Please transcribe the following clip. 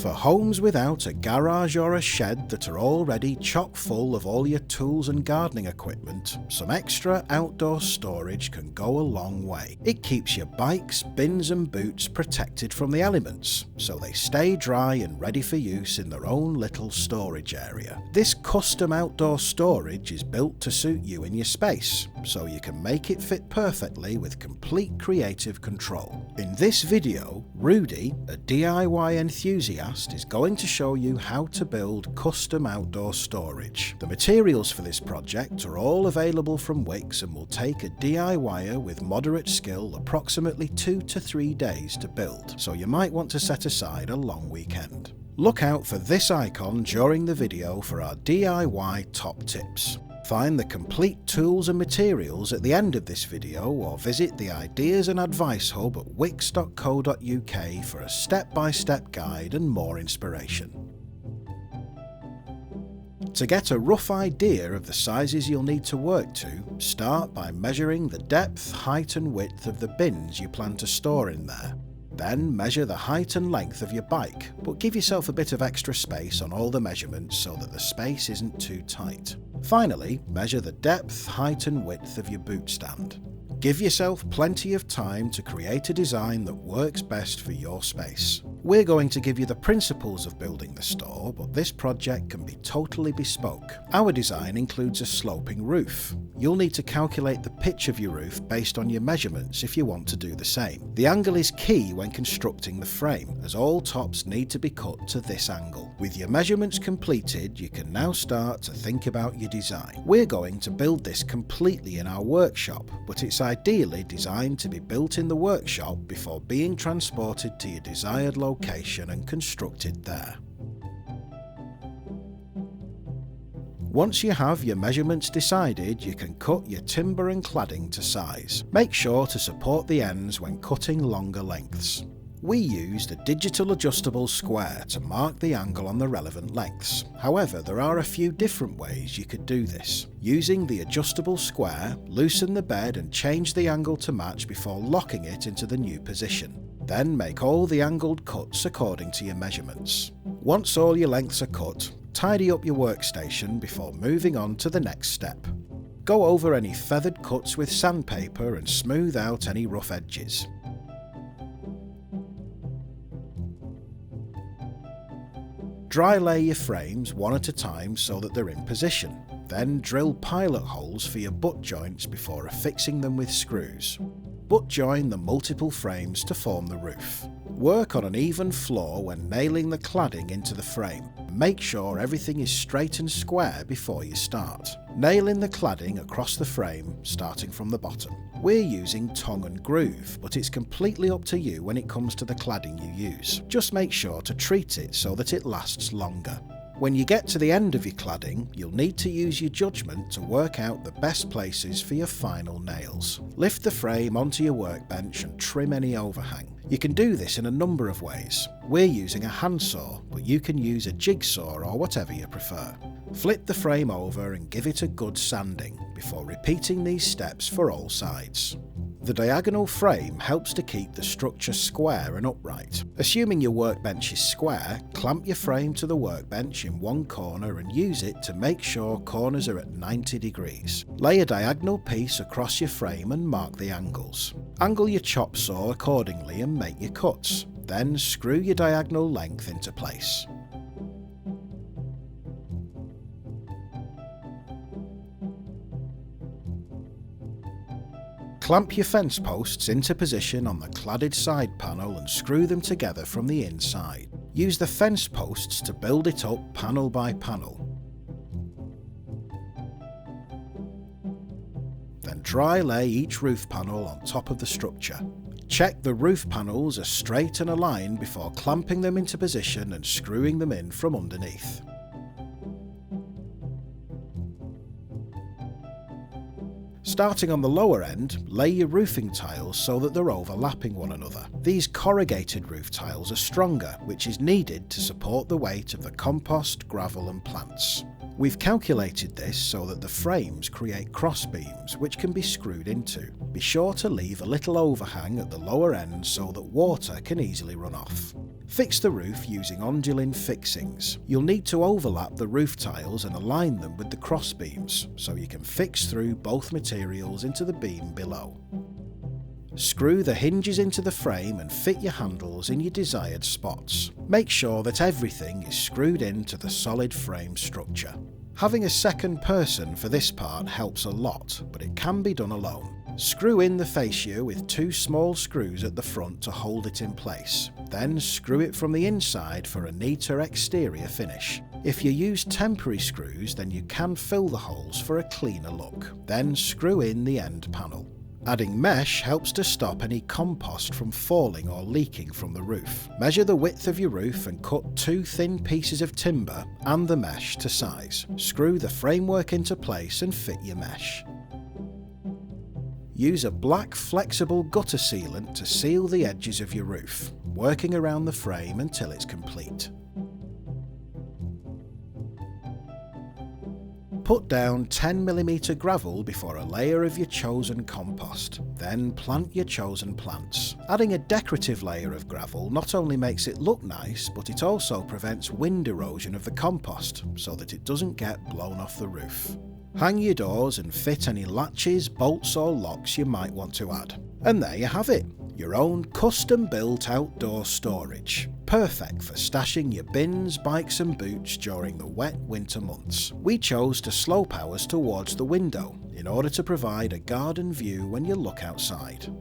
For homes without a garage or a shed that are already chock full of all your tools and gardening equipment, some extra outdoor storage can go a long way. It keeps your bikes, bins and boots protected from the elements, so they stay dry and ready for use in their own little storage area. This custom outdoor storage is built to suit you and your space, so you can make it fit perfectly with complete creative control. In this video, Rudy, a DIY enthusiast, is going to show you how to build custom outdoor storage. The materials for this project are all available from Wickes and will take a DIYer with moderate skill approximately 2 to 3 days to build, so you might want to set aside a long weekend. Look out for this icon during the video for our DIY top tips. Find the complete tools and materials at the end of this video, or visit the Ideas and Advice Hub at wickes.co.uk for a step-by-step guide and more inspiration. To get a rough idea of the sizes you'll need to work to, start by measuring the depth, height and width of the bins you plan to store in there. Then measure the height and length of your bike, but give yourself a bit of extra space on all the measurements so that the space isn't too tight. Finally, measure the depth, height and width of your boot stand. Give yourself plenty of time to create a design that works best for your space. We're going to give you the principles of building the store, but this project can be totally bespoke. Our design includes a sloping roof. You'll need to calculate the pitch of your roof based on your measurements if you want to do the same. The angle is key when constructing the frame, as all tops need to be cut to this angle. With your measurements completed, you can now start to think about your design. We're going to build this completely in our workshop, but it's ideally designed to be built in the workshop before being transported to your desired location and constructed there. Once you have your measurements decided, you can cut your timber and cladding to size. Make sure to support the ends when cutting longer lengths. We used a digital adjustable square to mark the angle on the relevant lengths. However, there are a few different ways you could do this. Using the adjustable square, loosen the bed and change the angle to match before locking it into the new position. Then make all the angled cuts according to your measurements. Once all your lengths are cut, tidy up your workstation before moving on to the next step. Go over any feathered cuts with sandpaper and smooth out any rough edges. Dry lay your frames one at a time so that they're in position. Then drill pilot holes for your butt joints before affixing them with screws. Butt join the multiple frames to form the roof. Work on an even floor when nailing the cladding into the frame. Make sure everything is straight and square before you start. Nail in the cladding across the frame, starting from the bottom. We're using tongue and groove, but it's completely up to you when it comes to the cladding you use. Just make sure to treat it so that it lasts longer. When you get to the end of your cladding, you'll need to use your judgment to work out the best places for your final nails. Lift the frame onto your workbench and trim any overhang. You can do this in a number of ways. We're using a handsaw, but you can use a jigsaw or whatever you prefer. Flip the frame over and give it a good sanding before repeating these steps for all sides. The diagonal frame helps to keep the structure square and upright. Assuming your workbench is square, clamp your frame to the workbench in one corner and use it to make sure corners are at 90 degrees. Lay a diagonal piece across your frame and mark the angles. Angle your chop saw accordingly and make your cuts. Then screw your diagonal length into place. Clamp your fence posts into position on the cladded side panel and screw them together from the inside. Use the fence posts to build it up panel by panel. Then dry lay each roof panel on top of the structure. Check the roof panels are straight and aligned before clamping them into position and screwing them in from underneath. Starting on the lower end, lay your roofing tiles so that they're overlapping one another. These corrugated roof tiles are stronger, which is needed to support the weight of the compost, gravel and plants. We've calculated this so that the frames create cross beams which can be screwed into. Be sure to leave a little overhang at the lower end so that water can easily run off. Fix the roof using ondulant fixings. You'll need to overlap the roof tiles and align them with the cross beams, so you can fix through both materials into the beam below. Screw the hinges into the frame and fit your handles in your desired spots. Make sure that everything is screwed into the solid frame structure. Having a second person for this part helps a lot, but it can be done alone. Screw in the fascia with 2 small screws at the front to hold it in place. Then screw it from the inside for a neater exterior finish. If you use temporary screws, then you can fill the holes for a cleaner look. Then screw in the end panel. Adding mesh helps to stop any compost from falling or leaking from the roof. Measure the width of your roof and cut 2 thin pieces of timber and the mesh to size. Screw the framework into place and fit your mesh. Use a black flexible gutter sealant to seal the edges of your roof, working around the frame until it's complete. Put down 10mm gravel before a layer of your chosen compost, then plant your chosen plants. Adding a decorative layer of gravel not only makes it look nice, but it also prevents wind erosion of the compost so that it doesn't get blown off the roof. Hang your doors and fit any latches, bolts or locks you might want to add. And there you have it, your own custom-built outdoor storage. Perfect for stashing your bins, bikes and boots during the wet winter months. We chose to slope ours towards the window in order to provide a garden view when you look outside.